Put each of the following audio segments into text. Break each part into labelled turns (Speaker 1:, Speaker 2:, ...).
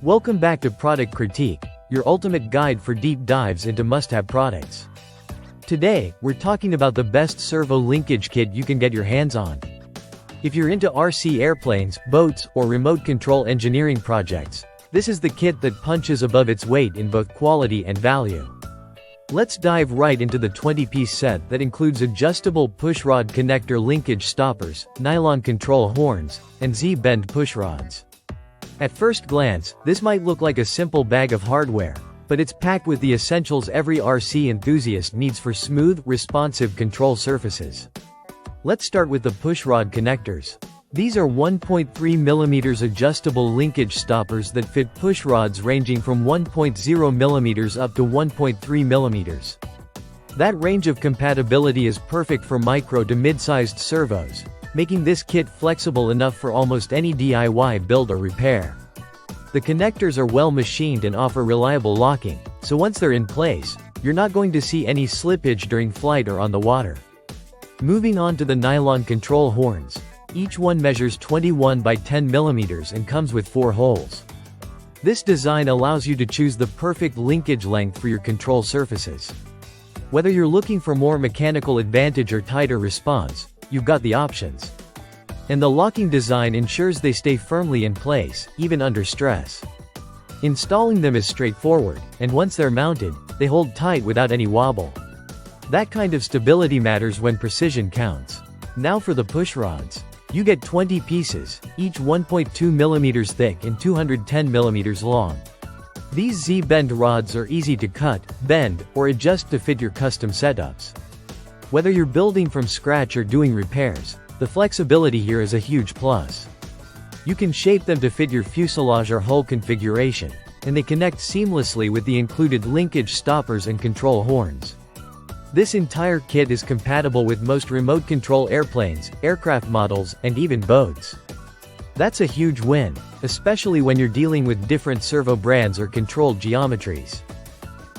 Speaker 1: Welcome back to Product Critique, your ultimate guide for deep dives into must-have products. Today, we're talking about the best servo linkage kit you can get your hands on. If you're into RC airplanes, boats, or remote control engineering projects, this is the kit that punches above its weight in both quality and value. Let's dive right into the 20-piece set that includes adjustable pushrod connector linkage stoppers, nylon control horns, and Z-bend pushrods. At first glance, this might look like a simple bag of hardware, but it's packed with the essentials every RC enthusiast needs for smooth, responsive control surfaces. Let's start with the pushrod connectors. These are 1.3mm adjustable linkage stoppers that fit pushrods ranging from 1.0mm up to 1.3mm. That range of compatibility is perfect for micro to mid-sized servos, making this kit flexible enough for almost any DIY build or repair. The connectors are well machined and offer reliable locking, so once they're in place, you're not going to see any slippage during flight or on the water. Moving on to the nylon control horns. Each one measures 21 by 10 mm and comes with 4 holes. This design allows you to choose the perfect linkage length for your control surfaces. Whether you're looking for more mechanical advantage or tighter response, you've got the options. And the locking design ensures they stay firmly in place, even under stress. Installing them is straightforward, and once they're mounted, they hold tight without any wobble. That kind of stability matters when precision counts. Now for the pushrods. You get 20 pieces, each 1.2mm thick and 210mm long. These Z-bend rods are easy to cut, bend, or adjust to fit your custom setups. Whether you're building from scratch or doing repairs, the flexibility here is a huge plus. You can shape them to fit your fuselage or hull configuration, and they connect seamlessly with the included linkage stoppers and control horns. This entire kit is compatible with most remote control airplanes, aircraft models, and even boats. That's a huge win, especially when you're dealing with different servo brands or controlled geometries.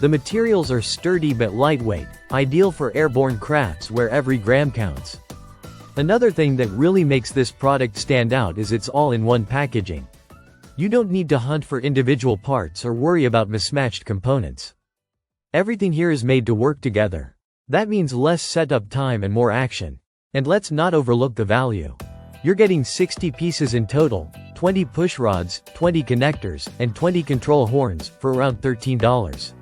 Speaker 1: The materials are sturdy but lightweight, ideal for airborne crafts where every gram counts. Another thing that really makes this product stand out is its all-in-one packaging. You don't need to hunt for individual parts or worry about mismatched components. Everything here is made to work together. That means less setup time and more action. And let's not overlook the value. You're getting 60 pieces in total, 20 pushrods, 20 connectors, and 20 control horns, for around $13.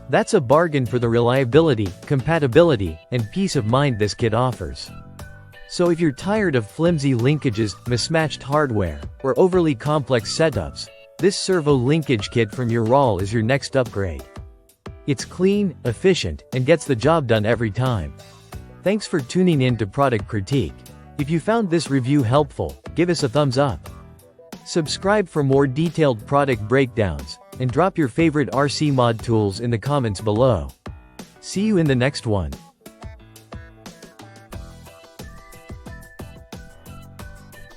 Speaker 1: That's a bargain for the reliability, compatibility, and peace of mind this kit offers. So if you're tired of flimsy linkages, mismatched hardware, or overly complex setups, this servo linkage kit from Ural is your next upgrade. It's clean, efficient, and gets the job done every time. Thanks for tuning in to Product Critique. If you found this review helpful, give us a thumbs up. Subscribe for more detailed product breakdowns, and drop your favorite RC mod tools in the comments below. See you in the next one.